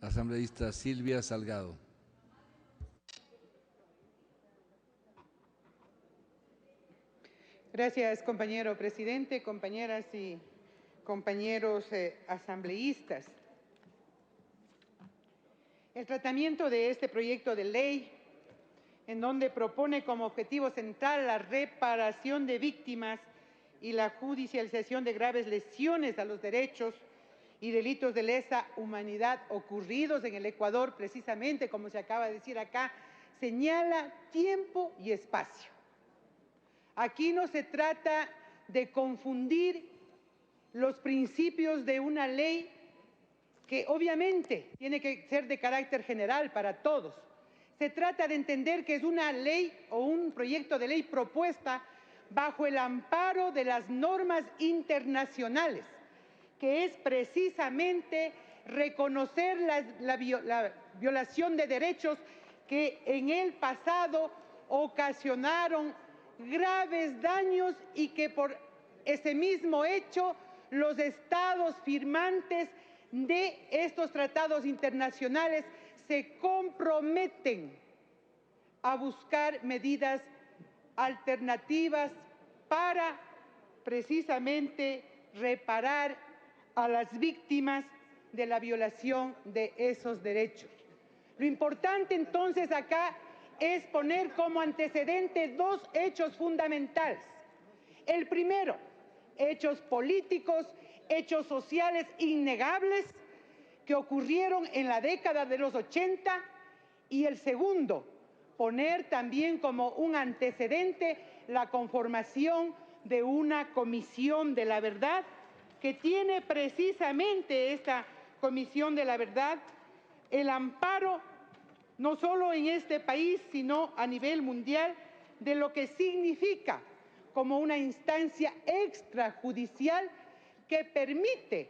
Asambleísta Silvia Salgado. Gracias, compañero presidente, compañeras y compañeros asambleístas. El tratamiento de este proyecto de ley, en donde propone como objetivo central la reparación de víctimas y la judicialización de graves lesiones a los derechos y delitos de lesa humanidad ocurridos en el Ecuador, precisamente como se acaba de decir acá, señala tiempo y espacio. Aquí no se trata de confundir los principios de una ley que obviamente tiene que ser de carácter general para todos. Se trata de entender que es una ley o un proyecto de ley propuesta bajo el amparo de las normas internacionales, que es precisamente reconocer la violación de derechos que en el pasado ocasionaron graves daños y que por ese mismo hecho los estados firmantes de estos tratados internacionales se comprometen a buscar medidas alternativas para precisamente reparar a las víctimas de la violación de esos derechos. Lo importante entonces acá es poner como antecedente dos hechos fundamentales. El primero, hechos políticos, hechos sociales innegables que ocurrieron en la década de los 80, y el segundo, poner también como un antecedente la conformación de una comisión de la verdad que tiene precisamente esta comisión de la verdad el amparo no solo en este país, sino a nivel mundial, de lo que significa como una instancia extrajudicial que permite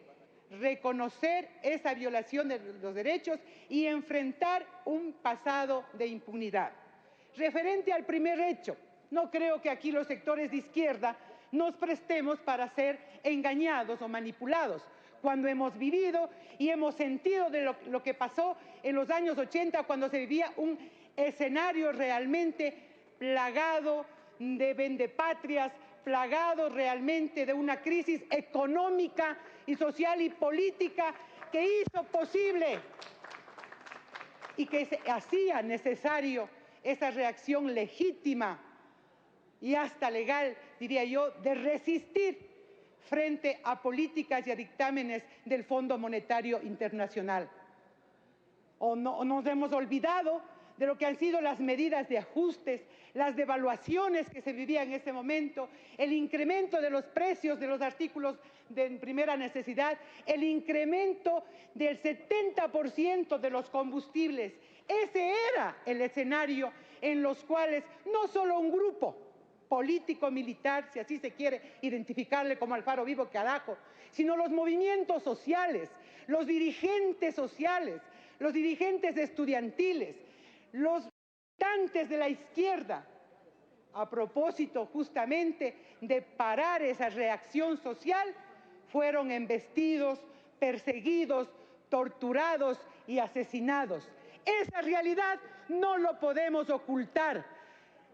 reconocer esa violación de los derechos y enfrentar un pasado de impunidad. Referente al primer hecho, no creo que aquí los sectores de izquierda nos prestemos para ser engañados o manipulados, cuando hemos vivido y hemos sentido de lo que pasó en los años 80, cuando se vivía un escenario realmente plagado de vendepatrias, plagado realmente de una crisis económica y social y política que hizo posible y que se hacía necesario esa reacción legítima y hasta legal, diría yo, de resistir frente a políticas y a dictámenes del Fondo Monetario Internacional. O nos hemos olvidado de lo que han sido las medidas de ajustes, las devaluaciones que se vivían en ese momento, el incremento de los precios de los artículos de primera necesidad, el incremento del 70% de los combustibles. Ese era el escenario en los cuales no solo un grupo político-militar, si así se quiere identificarle como Alfaro Vivo Carajo, sino los movimientos sociales, los dirigentes sociales, los dirigentes estudiantiles, los militantes de la izquierda, a propósito justamente de parar esa reacción social, fueron embestidos, perseguidos, torturados y asesinados. Esa realidad no lo podemos ocultar,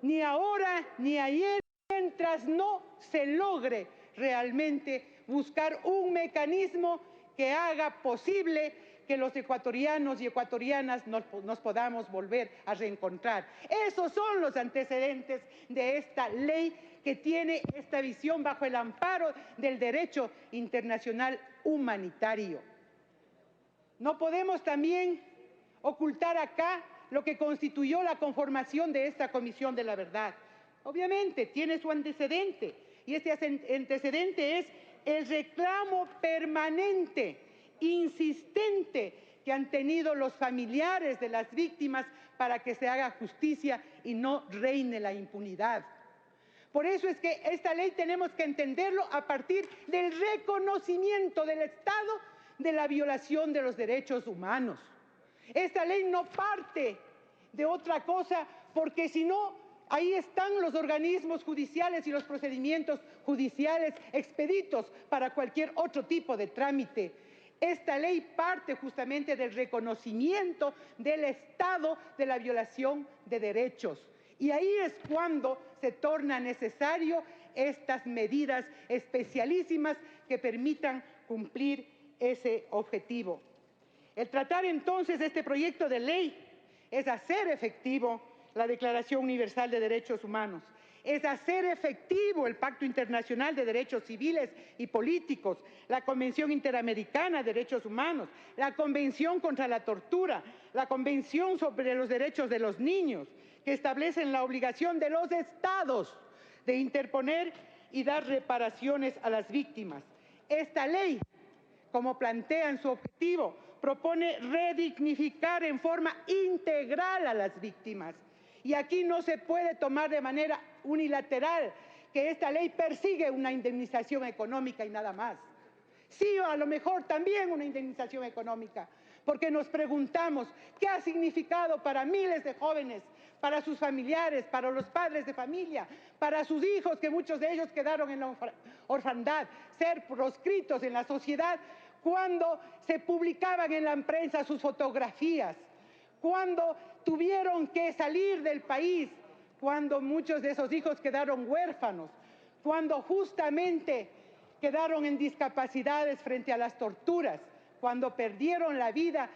ni ahora ni ayer, mientras no se logre realmente buscar un mecanismo que haga posible que los ecuatorianos y ecuatorianas nos podamos volver a reencontrar. Esos son los antecedentes de esta ley que tiene esta visión bajo el amparo del derecho internacional humanitario. No podemos también ocultar acá lo que constituyó la conformación de esta Comisión de la Verdad. Obviamente tiene su antecedente, y este antecedente es el reclamo permanente, insistente, que han tenido los familiares de las víctimas para que se haga justicia y no reine la impunidad. Por eso es que esta ley tenemos que entenderlo a partir del reconocimiento del Estado de la violación de los derechos humanos. Esta ley no parte de otra cosa, porque si no, ahí están los organismos judiciales y los procedimientos judiciales expeditos para cualquier otro tipo de trámite. Esta ley parte justamente del reconocimiento del estado de la violación de derechos. Y ahí es cuando se torna necesario estas medidas especialísimas que permitan cumplir ese objetivo. El tratar entonces este proyecto de ley es hacer efectivo la Declaración Universal de Derechos Humanos, es hacer efectivo el Pacto Internacional de Derechos Civiles y Políticos, la Convención Interamericana de Derechos Humanos, la Convención contra la Tortura, la Convención sobre los Derechos de los Niños, que establecen la obligación de los Estados de interponer y dar reparaciones a las víctimas. Esta ley, como plantea en su objetivo, propone redignificar en forma integral a las víctimas. Y aquí no se puede tomar de manera unilateral que esta ley persigue una indemnización económica y nada más. Sí, o a lo mejor también una indemnización económica, porque nos preguntamos qué ha significado para miles de jóvenes, para sus familiares, para los padres de familia, para sus hijos, que muchos de ellos quedaron en la orfandad, ser proscritos en la sociedad, cuando se publicaban en la prensa sus fotografías, cuando tuvieron que salir del país, cuando muchos de esos hijos quedaron huérfanos, cuando justamente quedaron en discapacidades frente a las torturas, cuando perdieron la vida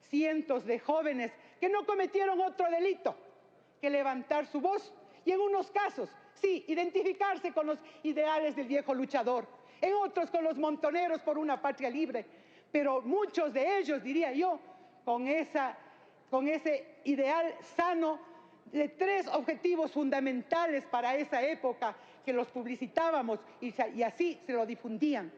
cientos de jóvenes que no cometieron otro delito que levantar su voz y en unos casos, sí, identificarse con los ideales del viejo luchador, en otros con los montoneros por una patria libre, pero muchos de ellos, diría yo, con ese ideal sano de tres objetivos fundamentales para esa época que los publicitábamos y así se lo difundían.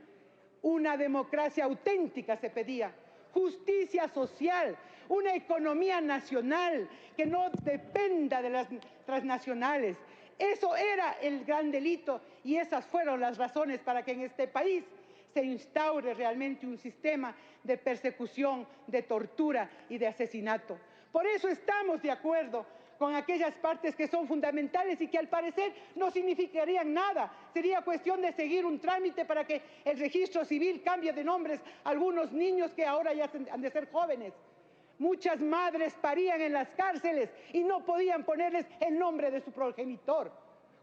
Una democracia auténtica se pedía, justicia social, una economía nacional que no dependa de las transnacionales. Eso era el gran delito y esas fueron las razones para que en este país se instaure realmente un sistema de persecución, de tortura y de asesinato. Por eso estamos de acuerdo con aquellas partes que son fundamentales y que al parecer no significarían nada. Sería cuestión de seguir un trámite para que el registro civil cambie de nombres a algunos niños que ahora ya han de ser jóvenes. Muchas madres parían en las cárceles y no podían ponerles el nombre de su progenitor,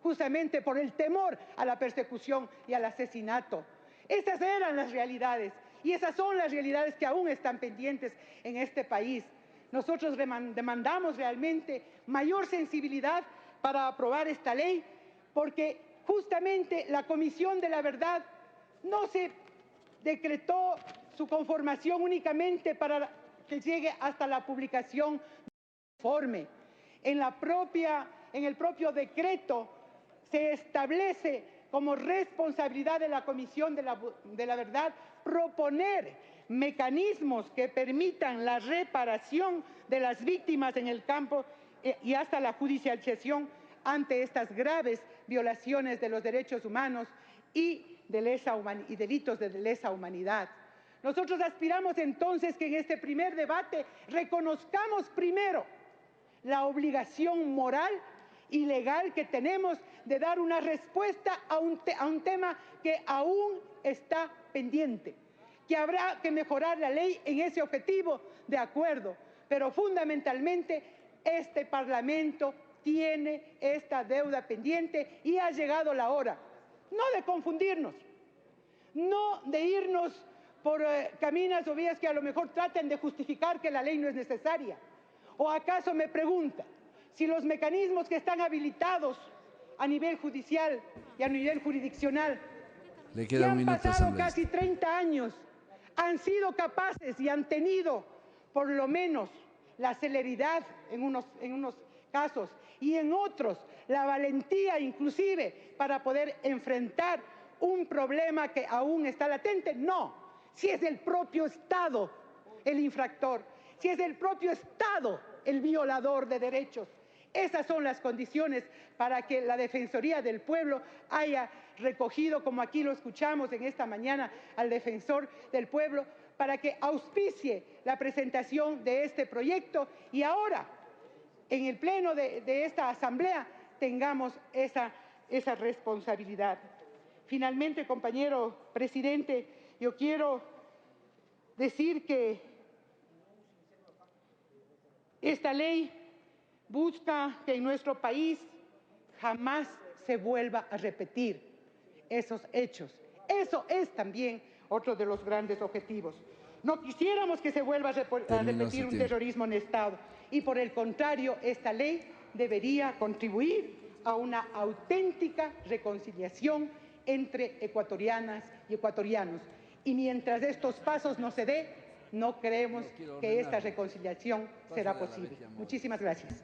justamente por el temor a la persecución y al asesinato. Esas eran las realidades y esas son las realidades que aún están pendientes en este país. Nosotros demandamos realmente mayor sensibilidad para aprobar esta ley, porque justamente la Comisión de la Verdad no se decretó su conformación únicamente para que llegue hasta la publicación del informe. En el propio decreto se establece como responsabilidad de la Comisión de la Verdad proponer mecanismos que permitan la reparación de las víctimas en el campo y hasta la judicialización ante estas graves violaciones de los derechos humanos y delitos de lesa humanidad. Nosotros aspiramos entonces que en este primer debate reconozcamos primero la obligación moral y legal que tenemos de dar una respuesta a un tema que aún está pendiente, que habrá que mejorar la ley en ese objetivo, de acuerdo, pero fundamentalmente este Parlamento tiene esta deuda pendiente y ha llegado la hora, no de confundirnos, no de irnos por caminos o vías que a lo mejor traten de justificar que la ley no es necesaria. ¿O acaso me pregunta si los mecanismos que están habilitados a nivel judicial y a nivel jurisdiccional, que han pasado casi 30 años, han sido capaces y han tenido por lo menos la celeridad en unos casos y en otros la valentía inclusive para poder enfrentar un problema que aún está latente? No, si es el propio Estado el infractor, si es el propio Estado el violador de derechos. Esas son las condiciones para que la Defensoría del Pueblo haya recogido, como aquí lo escuchamos en esta mañana, al Defensor del Pueblo, para que auspicie la presentación de este proyecto y ahora, en el pleno de esta Asamblea, tengamos esa responsabilidad. Finalmente, compañero presidente, yo quiero decir que esta ley busca que en nuestro país jamás se vuelva a repetir esos hechos. Eso es también otro de los grandes objetivos. No quisiéramos que se vuelva a repetir un terrorismo en Estado y, por el contrario, esta ley debería contribuir a una auténtica reconciliación entre ecuatorianas y ecuatorianos. Y mientras estos pasos no se den, no creemos que esta reconciliación será posible. Muchísimas gracias.